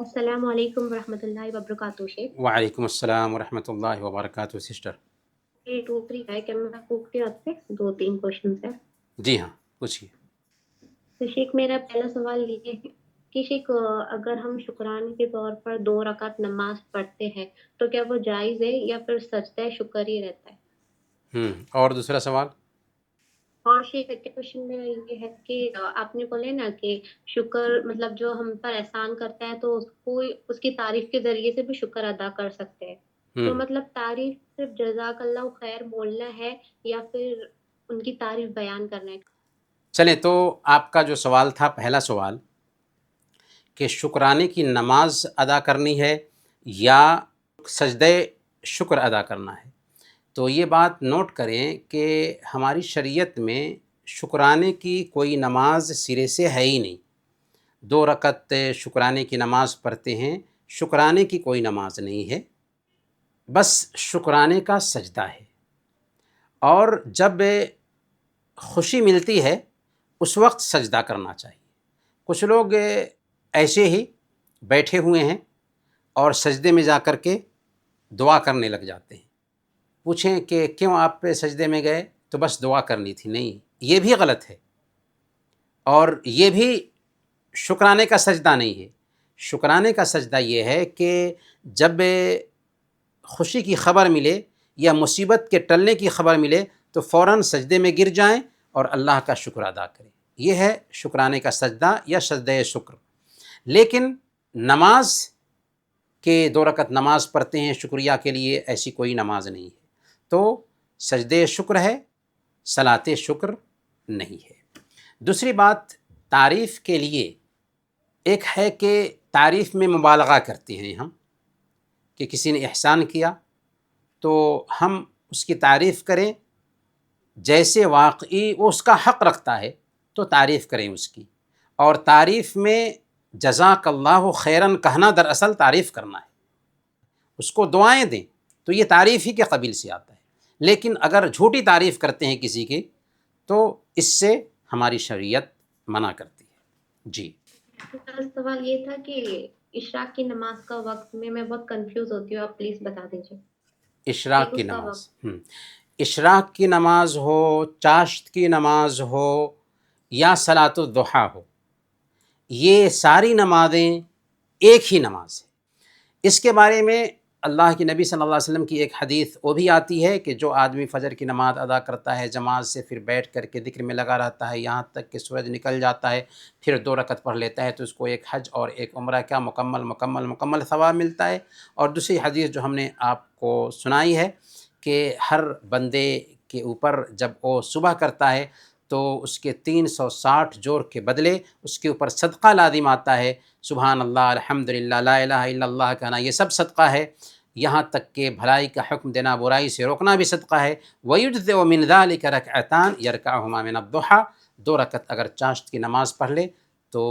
السلام علیکم ورحمۃ اللہ وبرکاتہ شیخ. وعلیکم السلام ورحمۃ اللہ وبرکاتہ سسٹر. یہ ٹوکری ہے کہ میں پوچھتی ہوں آپ سے 2-3 کوشچنس ہیں. جی ہاں پوچھیے. تو شیخ میرا پہلا سوال یہ ہے کہ شیخ اگر ہم شکرانے کے طور پر 2 رکعت نماز پڑھتے ہیں تو کیا وہ جائز ہے یا پھر سجدہ شکر ہی رہتا ہے؟ اور دوسرا سوال. اور شیخ ایک کوشچن میرا یہ ہے کہ آپ نے بولے نا کہ شکر مطلب جو ہم پر احسان کرتا ہے تو اس کو اس کی تعریف کے ذریعے سے بھی شکر ادا کر سکتے ہیں. تو مطلب تعریف صرف جزاک اللہ خیر بولنا ہے یا پھر ان کی تعریف بیان کرنا ہے؟ چلیں تو آپ کا جو سوال تھا پہلا سوال کہ شکرانے کی نماز ادا کرنی ہے یا سجدہ شکر ادا کرنا ہے، تو یہ بات نوٹ کریں کہ ہماری شریعت میں شکرانے کی کوئی نماز سرے سے ہے ہی نہیں. 2 رکعت شکرانے کی نماز پڑھتے ہیں، شکرانے کی کوئی نماز نہیں ہے، بس شکرانے کا سجدہ ہے. اور جب خوشی ملتی ہے اس وقت سجدہ کرنا چاہیے. کچھ لوگ ایسے ہی بیٹھے ہوئے ہیں اور سجدے میں جا کر کے دعا کرنے لگ جاتے ہیں. پوچھیں کہ کیوں آپ سجدے میں گئے؟ تو بس دعا کرنی تھی. نہیں، یہ بھی غلط ہے اور یہ بھی شکرانے کا سجدہ نہیں ہے. شکرانے کا سجدہ یہ ہے کہ جب خوشی کی خبر ملے یا مصیبت کے ٹلنے کی خبر ملے تو فوراً سجدے میں گر جائیں اور اللہ کا شکر ادا کریں. یہ ہے شکرانے کا سجدہ یا سجدہ شکر. لیکن نماز کہ 2 رکعت نماز پڑھتے ہیں شکریہ کے لیے، ایسی کوئی نماز نہیں ہے. تو سجدہ شکر ہے، صلاۃ شکر نہیں ہے. دوسری بات، تعریف کے لیے ایک ہے کہ تعریف میں مبالغہ کرتے ہیں ہم، کہ کسی نے احسان کیا تو ہم اس کی تعریف کریں جیسے واقعی وہ اس کا حق رکھتا ہے تو تعریف کریں اس کی. اور تعریف میں جزاک اللہ خیراً کہنا دراصل تعریف کرنا ہے. اس کو دعائیں دیں تو یہ تعریف ہی کے قبیل سے آتا ہے. لیکن اگر جھوٹی تعریف کرتے ہیں کسی کی تو اس سے ہماری شریعت منع کرتی ہے. جی. میرا سوال یہ تھا کہ اشراق کی نماز کا وقت میں بہت کنفیوز ہوتی ہوں، آپ پلیز بتا دیجیے. اشراق کی نماز، اشراق کی نماز ہو، چاشت کی نماز ہو یا صلاۃ الضحیٰ ہو، یہ ساری نمازیں ایک ہی نماز ہے. اس کے بارے میں اللہ کے نبی صلی اللہ علیہ وسلم کی ایک حدیث وہ بھی آتی ہے کہ جو آدمی فجر کی نماز ادا کرتا ہے جماعت سے، پھر بیٹھ کر کے ذکر میں لگا رہتا ہے یہاں تک کہ سورج نکل جاتا ہے، پھر 2 رکعت پڑھ لیتا ہے تو اس کو ایک حج اور ایک عمرہ کا مکمل ثواب ملتا ہے. اور دوسری حدیث جو ہم نے آپ کو سنائی ہے کہ ہر بندے کے اوپر جب وہ صبح کرتا ہے تو اس کے 360 جور کے بدلے اس کے اوپر صدقہ لازم آتا ہے. سبحان اللہ، الحمدللہ، لا الہ الا اللہ کہنا، یہ سب صدقہ ہے. یہاں تک کہ بھلائی کا حکم دینا، برائی سے روکنا بھی صدقہ ہے. وَيُجْزِئُ مِنْ ذَلِكَ رَكْعَتَانِ يَرْكَعُهُمَا مِنَ الضُّحَىٰ، 2 رکعت اگر چاشت کی نماز پڑھ لے تو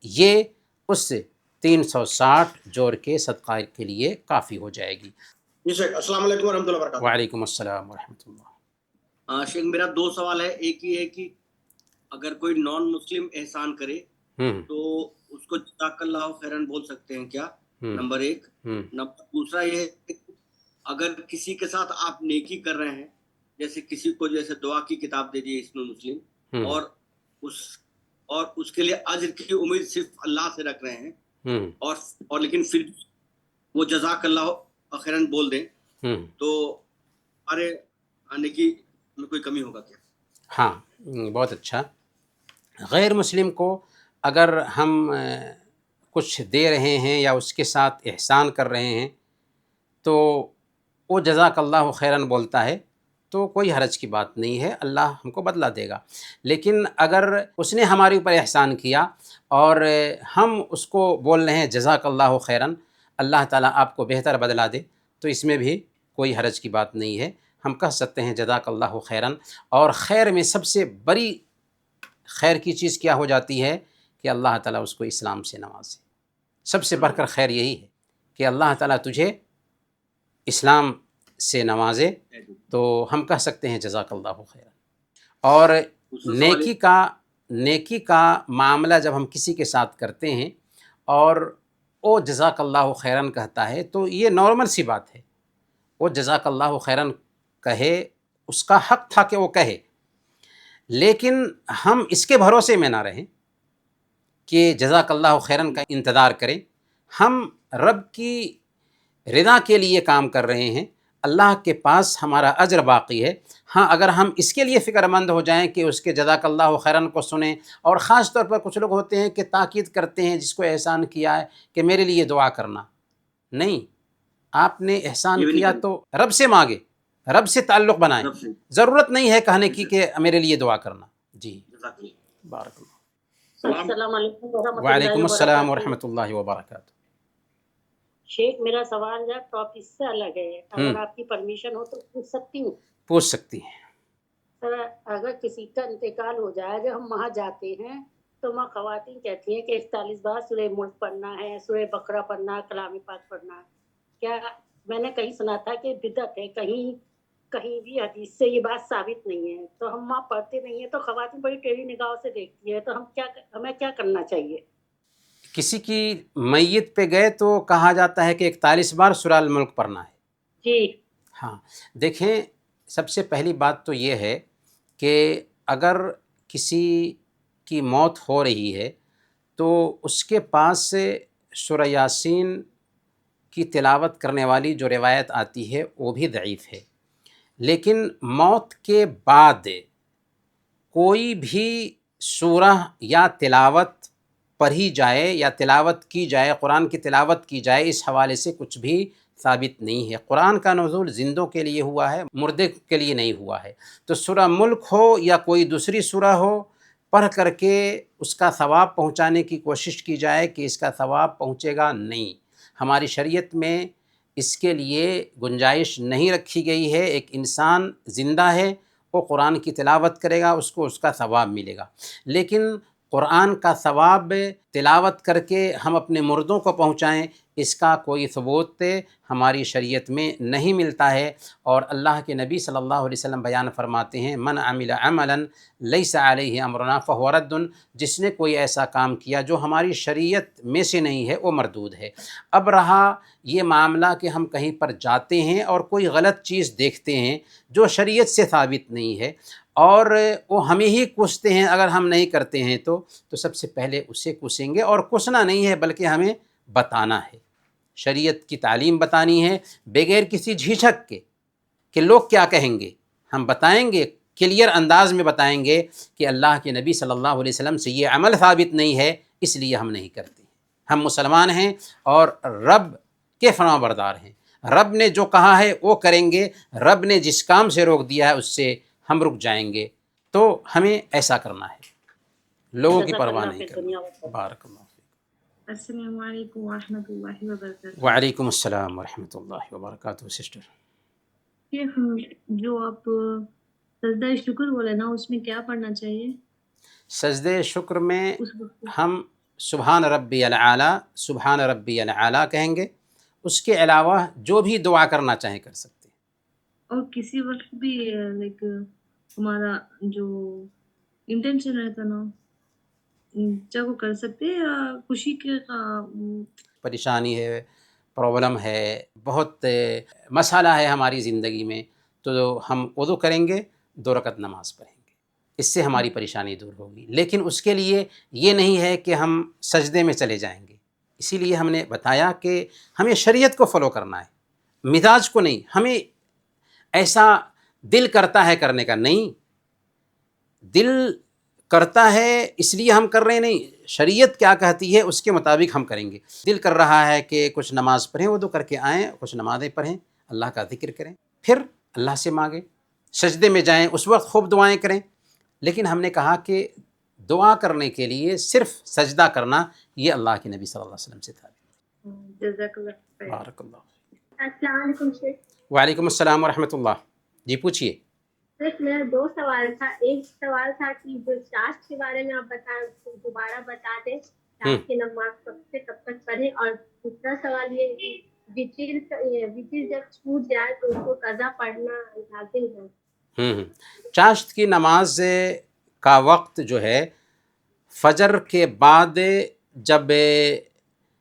یہ اس سے 360 جور کے صدقہ کے لیے کافی ہو جائے گی. جی شیخ، السلام علیکم ورحمۃ اللہ وبرکاتہ. وعلیکم السلام ورحمۃ اللہ. شیخ میرا 2 سوال ہے. ایک یہ ہے کہ اگر کوئی نان مسلم احسان کرے تو اس کو جزاک اللہ خیراً بول سکتے ہیں کیا؟ نمبر 1. دوسرا یہ ہے کہ اگر کسی کے ساتھ آپ نیکی کر رہے ہیں، جیسے کسی کو جیسے دعا کی کتاب دے دی اسم مسلم، اور اس کے لیے اجر کی امید صرف اللہ سے رکھ رہے ہیں اور لیکن پھر وہ جزاک اللہ خیراً بول دیں تو ہمارے نیکی میں کوئی کمی ہوگا کیا؟ ہاں، بہت اچھا. غیر مسلم کو اگر ہم کچھ دے رہے ہیں یا اس کے ساتھ احسان کر رہے ہیں تو وہ جزاک اللہ خیراً بولتا ہے تو کوئی حرج کی بات نہیں ہے، اللہ ہم کو بدلہ دے گا. لیکن اگر اس نے ہمارے اوپر احسان کیا اور ہم اس کو بول رہے ہیں جزاک اللہ خیراً، اللہ تعالیٰ آپ کو بہتر بدلہ دے، تو اس میں بھی کوئی حرج کی بات نہیں ہے. ہم کہہ سکتے ہیں جزاک اللہ خیراً. اور خیر میں سب سے بڑی خیر کی چیز کیا ہو جاتی ہے کہ اللہ تعالیٰ اس کو اسلام سے نوازے. سب سے بڑھ کر خیر یہی ہے کہ اللہ تعالیٰ تجھے اسلام سے نوازے، تو ہم کہہ سکتے ہیں جزاک اللہ خیراً. اور نیکی کا معاملہ جب ہم کسی کے ساتھ کرتے ہیں اور وہ جزاک اللہ خیرن کہتا ہے تو یہ نارمل سی بات ہے، وہ جزاک اللہ خیرن کہے، اس کا حق تھا کہ وہ کہے، لیکن ہم اس کے بھروسے میں نہ رہیں کہ جزاک اللہ خیرن کا انتظار کریں. ہم رب کی رضا کے لیے کام کر رہے ہیں، اللہ کے پاس ہمارا اجر باقی ہے. ہاں اگر ہم اس کے لیے فکر مند ہو جائیں کہ اس کے جزاک اللہ خیرن کو سنیں، اور خاص طور پر کچھ لوگ ہوتے ہیں کہ تاکید کرتے ہیں جس کو احسان کیا ہے کہ میرے لیے دعا کرنا. نہیں، آپ نے احسان یہ بھی نہیں کیا کرنا. تو رب سے مانگے، رب سے تعلق بنائیں، رب سے. ضرورت نہیں ہے کہنے کی کہ میرے لیے دعا کرنا. جی جزاک اللہ. بارک اللہ. سلام. السلام علیکم ورحمۃ وعلیکم اللہ السلام وبرکاتہ. ورحمۃ اللہ وبرکاتہ. شیخ میرا سوال جو ٹاپک سے الگ ہے، اگر آپ کی پرمیشن ہو تو پوچھ سکتی ہوں؟ پوچھ سکتی ہیں. سر اگر کسی کا انتقال ہو جائے، جب ہم وہاں جاتے ہیں تو وہاں خواتین کہتی ہیں کہ 41 بار سورہ ملک پڑھنا ہے، سورہ بقرہ پڑھنا ہے، کلام پاک پڑھنا ہے. کیا میں نے کہیں سنا تھا کہ بدعت ہے، کہیں بھی حدیث سے یہ بات ثابت نہیں ہے، تو ہم وہاں پڑھتے نہیں ہیں تو خواتین بڑی ٹیڑھی نگاہوں سے دیکھتی ہے، تو ہمیں کیا کرنا چاہیے؟ کسی کی میت پہ گئے تو کہا جاتا ہے کہ 41 بار سورہ الملک پڑھنا ہے. جی ہاں دیکھیں، سب سے پہلی بات تو یہ ہے کہ اگر کسی کی موت ہو رہی ہے تو اس کے پاس سے سورہ یاسین کی تلاوت کرنے والی جو روایت آتی ہے وہ بھی ضعیف ہے. لیکن موت کے بعد کوئی بھی سورہ یا تلاوت پڑھی جائے یا تلاوت کی جائے، قرآن کی تلاوت کی جائے، اس حوالے سے کچھ بھی ثابت نہیں ہے. قرآن کا نزول زندوں کے لیے ہوا ہے، مردے کے لیے نہیں ہوا ہے. تو سورہ ملک ہو یا کوئی دوسری سورہ ہو، پڑھ کر کے اس کا ثواب پہنچانے کی کوشش کی جائے کہ اس کا ثواب پہنچے گا، نہیں. ہماری شریعت میں اس کے لیے گنجائش نہیں رکھی گئی ہے. ایک انسان زندہ ہے، وہ قرآن کی تلاوت کرے گا، اس کو اس کا ثواب ملے گا. لیکن قرآن کا ثواب تلاوت کر کے ہم اپنے مردوں کو پہنچائیں، اس کا کوئی ثبوت ہماری شریعت میں نہیں ملتا ہے. اور اللہ کے نبی صلی اللہ علیہ وسلم بیان فرماتے ہیں، من عمل عملا لیس علیہ امرنا فہو رد، جس نے کوئی ایسا کام کیا جو ہماری شریعت میں سے نہیں ہے وہ مردود ہے. اب رہا یہ معاملہ کہ ہم کہیں پر جاتے ہیں اور کوئی غلط چیز دیکھتے ہیں جو شریعت سے ثابت نہیں ہے، اور وہ ہمیں ہی کوستے ہیں اگر ہم نہیں کرتے ہیں تو سب سے پہلے اسے کوسیں گے. اور کوسنا نہیں ہے بلکہ ہمیں بتانا ہے، شریعت کی تعلیم بتانی ہے بغیر کسی جھجھک کے کہ لوگ کیا کہیں گے. ہم بتائیں گے، کلیئر انداز میں بتائیں گے کہ اللہ کے نبی صلی اللہ علیہ وسلم سے یہ عمل ثابت نہیں ہے، اس لیے ہم نہیں کرتے. ہم مسلمان ہیں اور رب کے فرما بردار ہیں. رب نے جو کہا ہے وہ کریں گے، رب نے جس کام سے روک دیا ہے اس سے ہم رک جائیں گے. تو ہمیں ایسا کرنا ہے، لوگوں کی جزاک پرواہ اللہ نہیں خیر. کرنی. دنیا میں بارک اللہ فیک. السلام علیکم ورحمۃ اللہ وبرکاتہ. وعلیکم السلام ورحمۃ اللہ وبرکاتہ. سسٹر، شیخ جو آپ سجدہ شکر بولے نا، اس میں کیا پڑھنا چاہیے سجدے شکر میں اس وقت؟ ہم سبحان ربی العلیٰ، سبحان ربی العلیٰ کہیں گے. اس کے علاوہ جو بھی دعا کرنا چاہیں کر سکتے ہیں. اور کسی وقت بھی لائک ہمارا جو انٹینشن رہتا نا، چاہے وہ کر سکتے ہیں یا خوشی کے پریشانی ہے، پرابلم ہے، بہت مسئلہ ہے ہماری زندگی میں، تو ہم وضو کریں گے، 2 رکعت نماز پڑھیں گے، اس سے ہماری پریشانی دور ہوگی. لیکن اس کے لیے یہ نہیں ہے کہ ہم سجدے میں چلے جائیں گے. اسی لیے ہم نے بتایا کہ ہمیں شریعت کو فالو کرنا ہے، مزاج کو نہیں. ہمیں ایسا دل کرتا ہے کرنے کا، نہیں، دل کرتا ہے اس لیے ہم کر رہے نہیں، شریعت کیا کہتی ہے اس کے مطابق ہم کریں گے. دل کر رہا ہے کہ کچھ نماز پڑھیں، وضو کر کے آئیں، کچھ نمازیں پڑھیں، اللہ کا ذکر کریں، پھر اللہ سے مانگیں. سجدے میں جائیں، اس وقت خوب دعائیں کریں. لیکن ہم نے کہا کہ دعا کرنے کے لیے صرف سجدہ کرنا یہ اللہ کے نبی صلی اللہ علیہ وسلم سے تھا. جزاک اللہ خیر. بارک اللہ. السلام علیکم شیخ. وعلیکم السلام ورحمۃ اللہ. جی پوچھیے. صرف میرا 2 سوال تھا. ایک سوال تھا کہ جو چاشت کے بارے میں آپ دوبارہ بتا دیں، چاشت کی نماز کب سے کب تک پڑھیں. اور دوسرا سوال یہ کہ وتر جب چھوٹ جائے تو اس کو قضا پڑھنا لازم ہے. چاشت کی نماز کا وقت جو ہے فجر کے بعد جب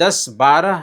10-12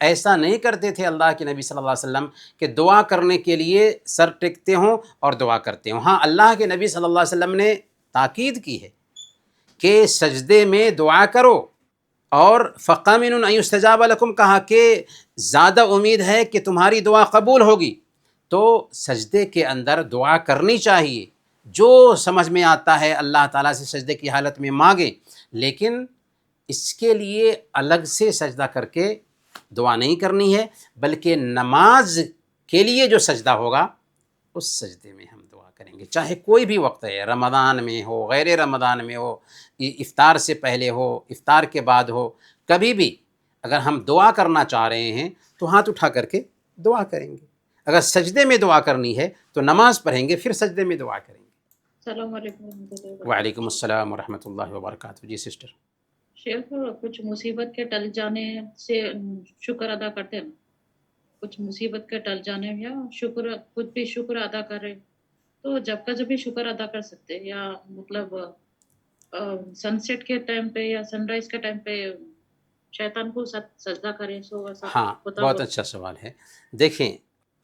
ایسا نہیں کرتے تھے اللہ کے نبی صلی اللہ علیہ وسلم کہ دعا کرنے کے لیے سر ٹیکتے ہوں اور دعا کرتے ہوں. ہاں اللہ کے نبی صلی اللہ علیہ وسلم نے تاکید کی ہے کہ سجدے میں دعا کرو، اور فَقَمِنٌ أَن يُسْتَجَابَ لَكُمْ کہا کہ زیادہ امید ہے کہ تمہاری دعا قبول ہوگی. تو سجدے کے اندر دعا کرنی چاہیے، جو سمجھ میں آتا ہے اللہ تعالیٰ سے سجدے کی حالت میں مانگیں، لیکن اس کے لیے الگ سے سجدہ کر کے دعا نہیں کرنی ہے، بلکہ نماز کے لیے جو سجدہ ہوگا اس سجدے میں ہم دعا کریں گے، چاہے کوئی بھی وقت ہے، رمضان میں ہو، غیر رمضان میں ہو، افطار سے پہلے ہو، افطار کے بعد ہو، کبھی بھی اگر ہم دعا کرنا چاہ رہے ہیں تو ہاتھ اٹھا کر کے دعا کریں گے. اگر سجدے میں دعا کرنی ہے تو نماز پڑھیں گے، پھر سجدے میں دعا کریں گے. السلام علیکم ورحمۃ اللہ وبرکاتہ. وعلیکم السلام ورحمۃ اللہ وبرکاتہ. جی سسٹر. شیخ کچھ مصیبت کے ٹل جانے سے شکر ادا کرتے ہیں، کچھ مصیبت کے ٹل جانے یا شکر خود بھی شکر ادا کرے، تو جب کا جب بھی شکر ادا کر سکتے ہیں، یا مطلب سن سیٹ کے ٹائم پہ یا سن رائز کے ٹائم پہ شیطان کو سجدہ کرے، سو ایسا ہاں ہوتا بہت ہو؟ اچھا سوال ہے. دیکھیں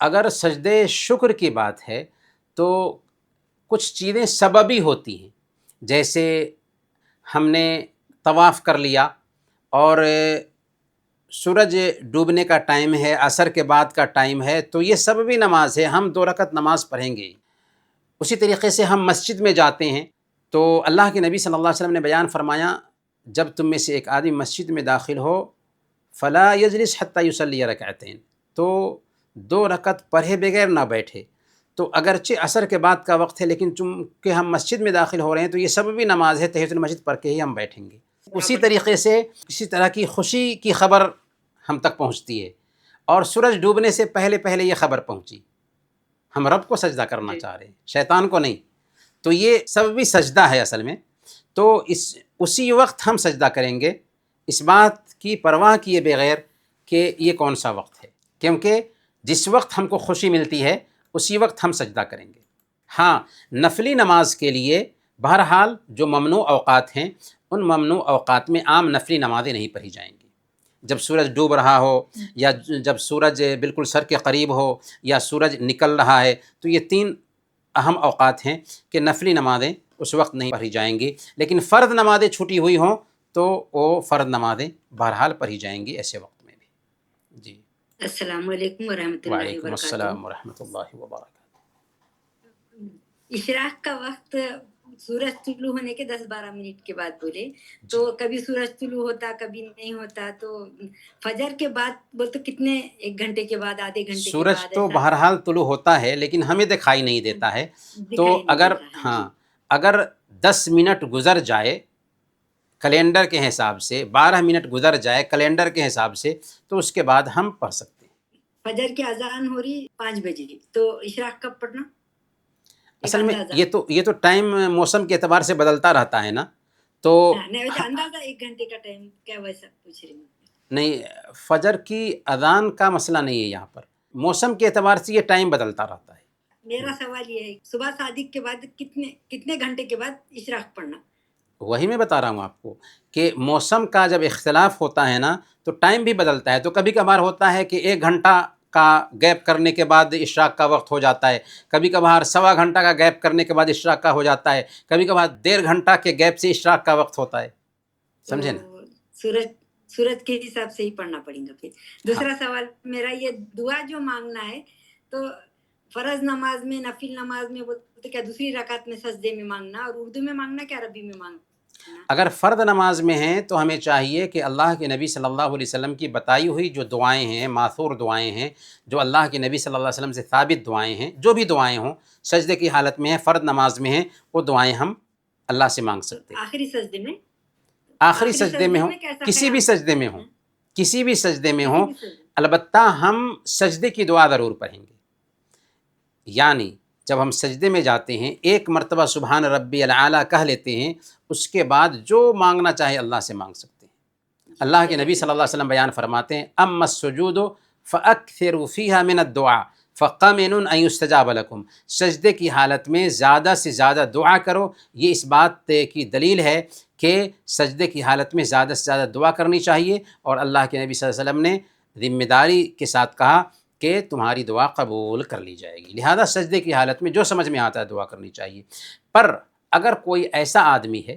اگر سجدے شکر کی بات ہے تو کچھ چیزیں سببی ہوتی ہیں، جیسے ہم نے طواف کر لیا اور سورج ڈوبنے کا ٹائم ہے، عصر کے بعد کا ٹائم ہے، تو یہ سببی نماز ہے، ہم 2 رکعت نماز پڑھیں گے. اسی طریقے سے ہم مسجد میں جاتے ہیں تو اللہ کے نبی صلی اللہ علیہ وسلم نے بیان فرمایا جب تم میں سے ایک آدمی مسجد میں داخل ہو فلا یجلس حتی یصلی رکعتین، تو 2 رکعت پڑھے بغیر نہ بیٹھے. تو اگرچہ عصر کے بعد کا وقت ہے لیکن چونکہ ہم مسجد میں داخل ہو رہے ہیں تو یہ سببی نماز ہے، تحیۃ المسجد پڑھ کے ہی ہم بیٹھیں گے. اسی طریقے سے کسی طرح کی خوشی کی خبر ہم تک پہنچتی ہے اور سورج ڈوبنے سے پہلے پہلے یہ خبر پہنچی، ہم رب کو سجدہ کرنا چاہ رہے ہیں، شیطان کو نہیں، تو یہ سببی سجدہ ہے اصل میں. تو اسی وقت ہم سجدہ کریں گے، اس بات کی پرواہ کیے بغیر کہ یہ کون سا وقت ہے، کیونکہ جس وقت ہم کو خوشی ملتی ہے اسی وقت ہم سجدہ کریں گے. ہاں نفلی نماز کے لیے بہرحال جو ممنوع اوقات ہیں ان ممنوع اوقات میں عام نفلی نمازیں نہیں پڑھی جائیں گی. جب سورج ڈوب رہا ہو یا جب سورج بالکل سر کے قریب ہو یا سورج نکل رہا ہے، تو یہ 3 اہم اوقات ہیں کہ نفلی نمازیں اس وقت نہیں پڑھی جائیں گی. لیکن فرض نمازیں چھٹی ہوئی ہوں تو وہ فرض نمازیں بہرحال پڑھی جائیں گی ایسے وقت میں بھی. جی السلام علیکم ورحمۃ اللہ وعلیکم وبرکاتہ. السلام ورحمۃ اللہ وبرکاتہ. اشراق کا وقت سورج طلوع ہونے کے 10-12 منٹ کے بعد بولے تو کبھی سورج طلوع ہوتا کبھی نہیں ہوتا، تو فجر کے بعد بول تو کتنے، 1 گھنٹے کے بعد، آدھے گھنٹے کے سورج بعد تو ایسا بہرحال طلوع ہوتا ہے لیکن ہمیں دکھائی نہیں دیتا ہے. تو دکھائی نہیں اگر دیتا. ہاں اگر 10 منٹ گزر جائے کیلنڈر کے حساب سے، 12 منٹ گزر جائے کیلنڈر کے حساب سے، تو اس کے بعد ہم پڑھ سکتے ہیں. فجر کی اذان ہو رہی 5 بجے تو اشراق کب پڑھنا؟ اصل میں یہ تو ٹائم موسم کے اعتبار سے بدلتا رہتا ہے نا، تو نہیں اندازہ 1 گھنٹے کا ٹائم کیا ویسا پوچھ رہی ہوں. نہیں فجر کی اذان کا مسئلہ نہیں ہے، یہاں پر موسم کے اعتبار سے یہ ٹائم بدلتا رہتا ہے. میرا سوال یہ ہے صبح صادق کے بعد کتنے گھنٹے کے بعد اشراق پڑھنا؟ وہی میں بتا رہا ہوں آپ کو کہ موسم کا جب اختلاف ہوتا ہے نا تو ٹائم بھی بدلتا ہے. تو کبھی کبھار ہوتا ہے کہ 1 گھنٹہ کا گیپ کرنے کے بعد اشراق کا وقت ہو جاتا ہے، کبھی کبھار 1.25 گھنٹہ کا گیپ کرنے کے بعد اشراق کا ہو جاتا ہے، کبھی کبھار 1.5 گھنٹہ کے گیپ سے اشراق کا وقت ہوتا ہے. سمجھے نا؟ سورج کے حساب سے ہی پڑھنا پڑے گا. پھر دوسرا سوال میرا، یہ دعا جو مانگنا ہے تو فرض نماز میں، نفل نماز میں بولتے کیا دوسری رکعت میں سجدے میں مانگنا، اور اردو میں مانگنا کیا عربی میں مانگنا؟ اگر فرد نماز میں ہیں تو ہمیں چاہیے کہ اللہ کے نبی صلی اللہ علیہ وسلم کی بتائی ہوئی جو دعائیں ہیں، ماثور دعائیں ہیں، جو اللہ کے نبی صلی اللہ علیہ وسلم سے ثابت دعائیں ہیں، جو بھی دعائیں ہوں سجدے کی حالت میں ہیں، فرد نماز میں ہیں، وہ دعائیں ہم اللہ سے مانگ سکتے ہیں. آخری سجدے میں، آخری سجدے میں ہوں، کسی بھی سجدے میں ہوں، کسی بھی سجدے میں ہوں، البتہ ہم سجدے کی دعا ضرور پڑھیں گے. یعنی جب ہم سجدے میں جاتے ہیں 1 مرتبہ سبحان ربی الاعلیٰ کہہ لیتے ہیں، اس کے بعد جو مانگنا چاہے اللہ سے مانگ سکتے ہیں. اللہ کے نبی صلی اللہ علیہ وسلم بیان فرماتے ہیں اما السجود فاکثروا فیہا من الدعاء فقمن ان یستجاب لکم. سجدے کی حالت میں زیادہ سے زیادہ دعا کرو. یہ اس بات کی دلیل ہے کہ سجدے کی حالت میں زیادہ سے زیادہ دعا کرنی چاہیے، اور اللہ کے نبی صلی اللہ علیہ وسلم نے ذمہ داری کے ساتھ کہا کہ تمہاری دعا قبول کر لی جائے گی، لہذا سجدے کی حالت میں جو سمجھ میں آتا ہے دعا کرنی چاہیے۔ پر اگر کوئی ایسا آدمی ہے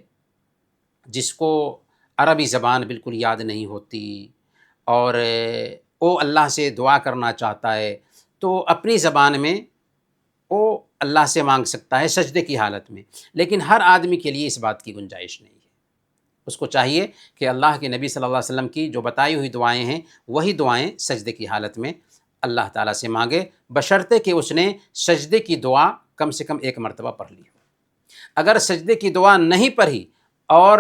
جس کو عربی زبان بالکل یاد نہیں ہوتی اور وہ اللہ سے دعا کرنا چاہتا ہے تو اپنی زبان میں وہ اللہ سے مانگ سکتا ہے سجدے کی حالت میں، لیکن ہر آدمی کے لیے اس بات کی گنجائش نہیں ہے۔ اس کو چاہیے کہ اللہ کے نبی صلی اللہ علیہ وسلم کی جو بتائی ہوئی دعائیں ہیں وہی دعائیں سجدے کی حالت میں اللہ تعالیٰ سے مانگے، بشرطے کہ اس نے سجدے کی دعا کم سے کم ایک مرتبہ پڑھ لی ہو۔ اگر سجدے کی دعا نہیں پڑھی اور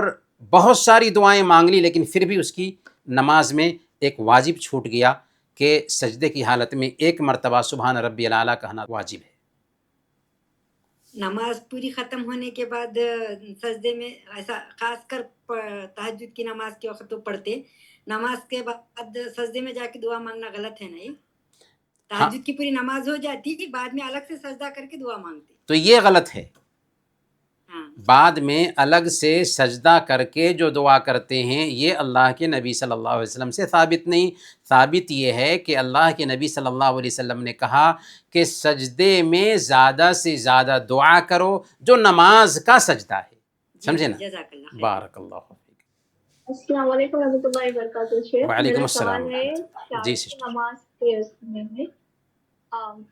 بہت ساری دعائیں مانگ لی لیکن پھر بھی اس کی نماز میں ایک واجب چھوٹ گیا کہ سجدے کی حالت میں ایک مرتبہ سبحان ربی الاعلیٰ کہنا واجب ہے۔ نماز پوری ختم ہونے کے بعد سجدے میں ایسا خاص کر تہجد کی نماز کے وقت تو پڑھتے، نماز کے بعد سجدے میں جا کے دعا مانگنا غلط ہے نہیں؟ تہجد کی پوری نماز ہو جاتی بعد میں الگ سے سجدہ کر کے دعا مانگتے، تو یہ غلط ہے۔ ہاں بعد میں الگ سے سجدہ کر کے جو دعا کرتے ہیں یہ اللہ کے نبی صلی اللہ علیہ وسلم سے ثابت نہیں۔ ثابت یہ ہے کہ اللہ کے نبی صلی اللہ علیہ وسلم نے کہا کہ سجدے میں زیادہ سے زیادہ دعا کرو جو نماز کا سجدہ ہے، سمجھے نا؟ جزاک اللہ خیر۔ بارک اللہ فیک۔ السلام علیکم ورحمۃ اللہ وبرکاتہ شیخ۔ وعلیکم میرا السلام سوال ہے ورحمۃ اللہ۔ جی شام کی سسٹر۔ نماز کے میں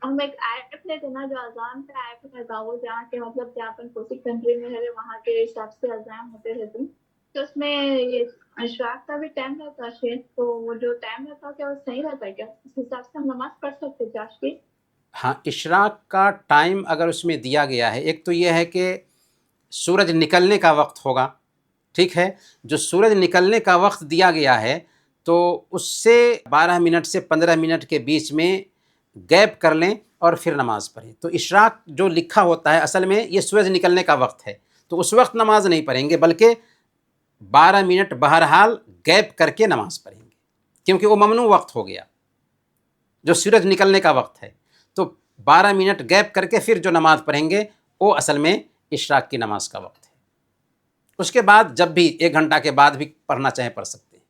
ہم ایک ایپ لیتے نا جو اذان کا ایپ رہتا وہ جہاں کے مطلب جہاں پر کوئی کنٹری میں ہے وہاں کے حساب سے اذان ہوتے رہتے ہیں، تو اس میں یہ اشراق کا بھی ٹائم رہتا ہے شیخ، تو وہ جو ٹائم رہتا ہے کیا وہ صحیح رہتا ہے کیا؟ اس حساب سے ہم نماز پڑھ سکتے چاش کی؟ ہاں، اشراق کا ٹائم اگر اس میں دیا گیا ہے، ایک تو یہ ہے کہ سورج نکلنے کا وقت ہوگا، ٹھیک ہے؟ جو سورج نکلنے کا وقت دیا گیا ہے تو اس سے 12 منٹ سے 15 منٹ کے بیچ میں گیپ کر لیں اور پھر نماز پڑھیں۔ تو اشراق جو لکھا ہوتا ہے اصل میں یہ سورج نکلنے کا وقت ہے، تو اس وقت نماز نہیں پڑھیں گے بلکہ 12 منٹ بہرحال گیپ کر کے نماز پڑھیں گے، کیونکہ وہ ممنوع وقت ہو گیا جو سورج نکلنے کا وقت ہے، تو 12 منٹ گیپ کر کے پھر جو نماز پڑھیں گے وہ اصل میں اشراق کی نماز کا وقت ہے۔ اس کے بعد جب بھی 1 گھنٹہ کے بعد بھی پڑھنا چاہیں پڑھ سکتے ہیں۔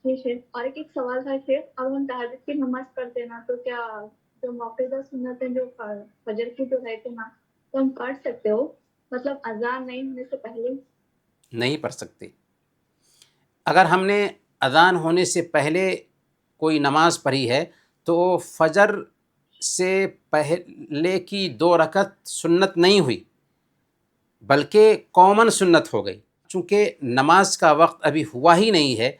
جی شیخ، اور ایک سوال تھا شیخ، اب ہم تہجد کی نماز پڑھتے ہیں نا تو کیا جو موقعہ سنتیں جو فجر کی جو رہتے نا تو ہم پڑھ سکتے ہو، مطلب اذان نہیں ہونے سے پہلے؟ نہیں پڑھ سکتے۔ اگر ہم نے اذان ہونے سے پہلے کوئی نماز پڑھی ہے تو فجر سے پہلے کی 2 رکعت سنت نہیں ہوئی بلکہ کامن سنت ہو گئی، چونکہ نماز کا وقت ابھی ہوا ہی نہیں ہے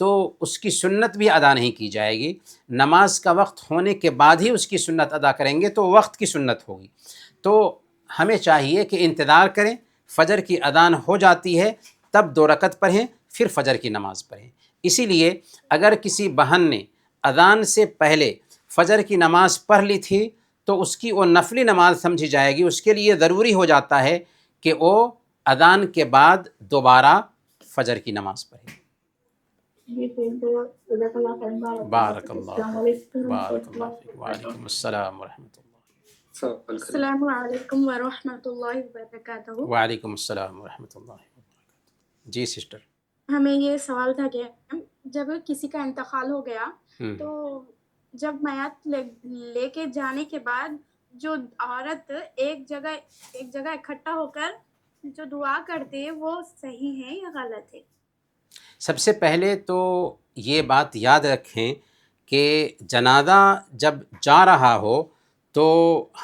تو اس کی سنت بھی ادا نہیں کی جائے گی۔ نماز کا وقت ہونے کے بعد ہی اس کی سنت ادا کریں گے تو وقت کی سنت ہوگی۔ تو ہمیں چاہیے کہ انتظار کریں، فجر کی اذان ہو جاتی ہے تب 2 رکعت پڑھیں پھر فجر کی نماز پڑھیں۔ اسی لیے اگر کسی بہن نے اذان سے پہلے فجر کی نماز پڑھ لی تھی تو اس کی وہ نفلی نماز سمجھی جائے گی، اس کے لیے ضروری ہو جاتا ہے کہ وہ اذان کے بعد دوبارہ فجر کی نماز پڑھے۔ بارک اللہ بارک اللہ فیک۔ وعلیکم السلام ورحمۃ اللہ۔ السلام علیکم ورحمۃ اللہ وبرکاتہ۔ وعلیکم السلام ورحمۃ اللہ وبرکاتہ۔ جی سسٹر، ہمیں یہ سوال تھا کہ جب کسی کا انتقال ہو گیا تو جب میت لے کے جانے کے بعد جو عورت ایک جگہ اکٹھا ہو کر جو دعا کرتے ہیں وہ صحیح ہے یا غلط ہے؟ سب سے پہلے تو یہ بات یاد رکھیں کہ جنازہ جب جا رہا ہو تو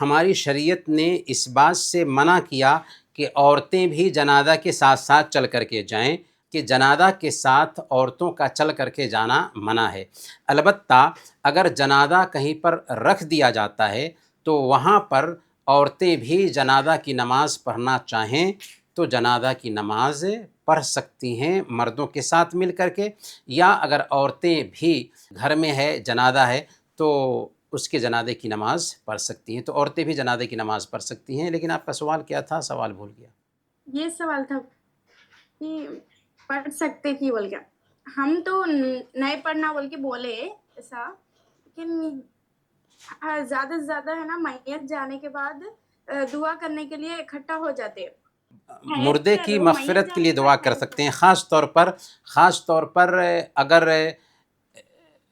ہماری شریعت نے اس بات سے منع کیا کہ عورتیں بھی جنازہ کے ساتھ ساتھ چل کر کے جائیں، کہ جنازہ کے ساتھ عورتوں کا چل کر کے جانا منع ہے۔ البتہ اگر جنازہ کہیں پر رکھ دیا جاتا ہے تو وہاں پر عورتیں بھی جنازہ کی نماز پڑھنا چاہیں تو جنازہ کی نماز پڑھ سکتی ہیں مردوں کے ساتھ مل کر کے، یا اگر عورتیں بھی گھر میں ہے جنازہ ہے تو اس کے جنازے کی نماز پڑھ سکتی ہیں، تو عورتیں بھی جنازے کی نماز پڑھ سکتی ہیں۔ لیکن آپ کا سوال کیا تھا؟ سوال بھول گیا۔ یہ سوال تھا کہ پڑھ سکتے کی بول گیا، ہم تو نہیں پڑھنا بول کے بولے ایسا، لیکن زیادہ سے زیادہ ہے نا میت جانے کے بعد دعا کرنے کے لیے اکٹھا ہو جاتے، مردے کی مغفرت کے لیے دعا کر سکتے ہیں، خاص طور پر اگر